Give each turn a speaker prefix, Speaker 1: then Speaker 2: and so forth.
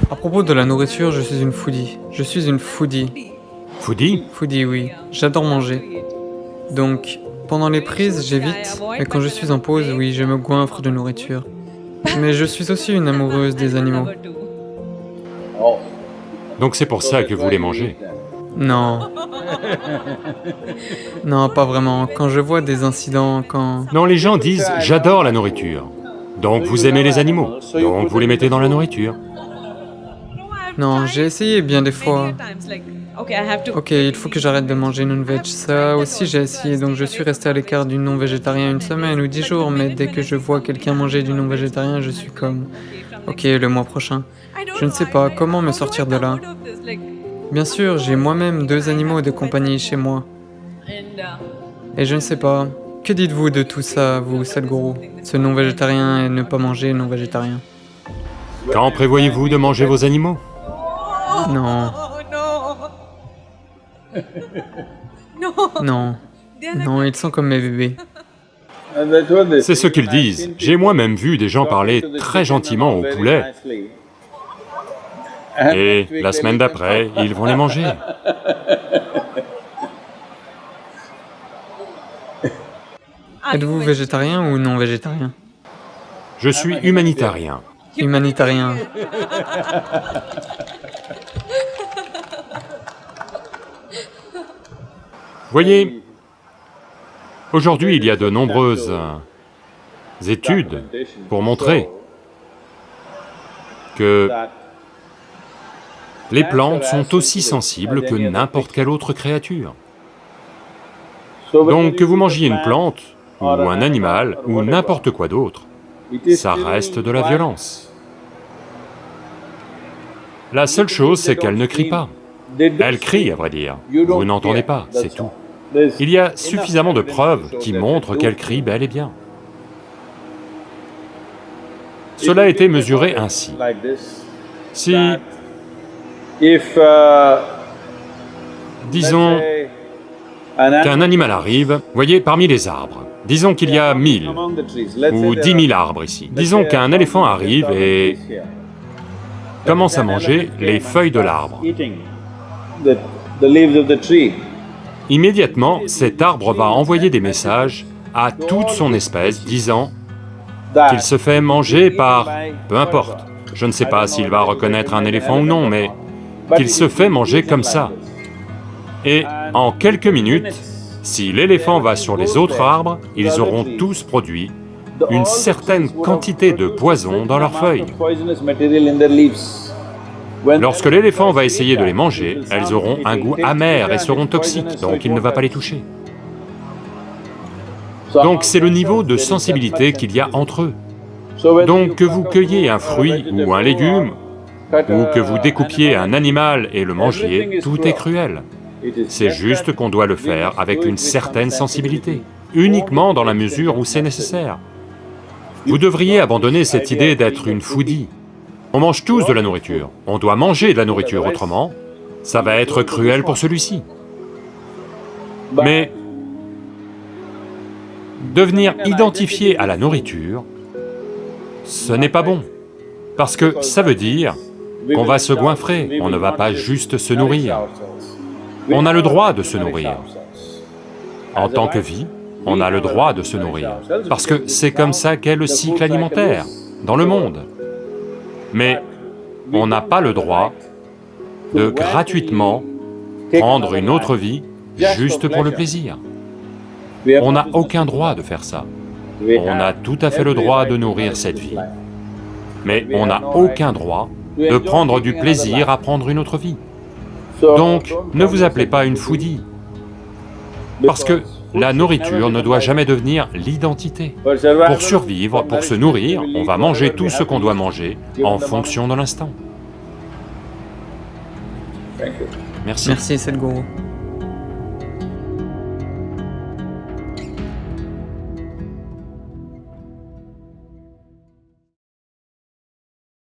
Speaker 1: À propos de la nourriture, je suis une foodie. Je suis une foodie.
Speaker 2: Foodie?
Speaker 1: Foodie, oui. J'adore manger. Donc, pendant les prises, j'évite, mais quand je suis en pause, oui, je me goinfre de nourriture. Mais je suis aussi une amoureuse des animaux.
Speaker 2: Donc c'est pour ça que vous les mangez.
Speaker 1: Non. Non, pas vraiment. Quand je vois des incidents,
Speaker 2: Non, les gens disent « j'adore la nourriture ». Donc vous aimez les animaux, donc vous les mettez dans la nourriture.
Speaker 1: Non, j'ai essayé bien des fois. Ok, il faut que j'arrête de manger non-veg. Ça aussi j'ai essayé, donc je suis resté à l'écart du non-végétarien une semaine ou 10 jours, mais dès que je vois quelqu'un manger du non-végétarien, je suis comme... Ok, le mois prochain. Je ne sais pas comment me sortir de là. Bien sûr, j'ai moi-même 2 animaux de compagnie chez moi. Et je ne sais pas, que dites-vous de tout ça, vous, Sadhguru? Ce non-végétarien et ne pas manger non-végétarien.
Speaker 2: Quand prévoyez-vous de manger vos animaux?
Speaker 1: Non, non, non, ils sont comme mes bébés.
Speaker 2: C'est ce qu'ils disent. J'ai moi-même vu des gens parler très gentiment aux poulets, et la semaine d'après, ils vont les manger.
Speaker 1: Êtes-vous végétarien ou non-végétarien?
Speaker 2: Je suis humanitaire.
Speaker 1: Humanitarien.
Speaker 2: Voyez, aujourd'hui, il y a de nombreuses études pour montrer que les plantes sont aussi sensibles que n'importe quelle autre créature. Donc que vous mangiez une plante, ou un animal, ou n'importe quoi d'autre, ça reste de la violence. La seule chose, c'est qu'elle ne crie pas. Elle crie, à vrai dire. Vous n'entendez pas, c'est tout. Il y a suffisamment de preuves qui montrent qu'elle crie bel et bien. Cela a été mesuré ainsi. Si, disons, qu'un animal arrive, voyez, parmi les arbres, disons qu'il y a 1000 ou 10 000 arbres ici. Disons qu'un éléphant arrive et commence à manger les feuilles de l'arbre. Immédiatement, cet arbre va envoyer des messages à toute son espèce disant qu'il se fait manger par... peu importe, je ne sais pas s'il va reconnaître un éléphant ou non, mais qu'il se fait manger comme ça. Et en quelques minutes, si l'éléphant va sur les autres arbres, ils auront tous produit une certaine quantité de poison dans leurs feuilles. Lorsque l'éléphant va essayer de les manger, elles auront un goût amer et seront toxiques, donc il ne va pas les toucher. Donc c'est le niveau de sensibilité qu'il y a entre eux. Donc que vous cueilliez un fruit ou un légume, ou que vous découpiez un animal et le mangiez, tout est cruel. C'est juste qu'on doit le faire avec une certaine sensibilité, uniquement dans la mesure où c'est nécessaire. Vous devriez abandonner cette idée d'être une foodie. On mange tous de la nourriture, on doit manger de la nourriture, autrement, ça va être cruel pour celui-ci. Mais devenir identifié à la nourriture, ce n'est pas bon, parce que ça veut dire qu'on va se goinfrer, on ne va pas juste se nourrir. On a le droit de se nourrir. En tant que vie, on a le droit de se nourrir, parce que c'est comme ça qu'est le cycle alimentaire, dans le monde. Mais on n'a pas le droit de gratuitement prendre une autre vie juste pour le plaisir. On n'a aucun droit de faire ça. On a tout à fait le droit de nourrir cette vie, mais on n'a aucun droit de prendre du plaisir à prendre une autre vie. Donc, ne vous appelez pas une foodie, parce que la nourriture ne doit jamais devenir l'identité. Pour survivre, pour se nourrir, on va manger tout ce qu'on doit manger en fonction de l'instant. Merci.
Speaker 1: Merci, Sadhguru.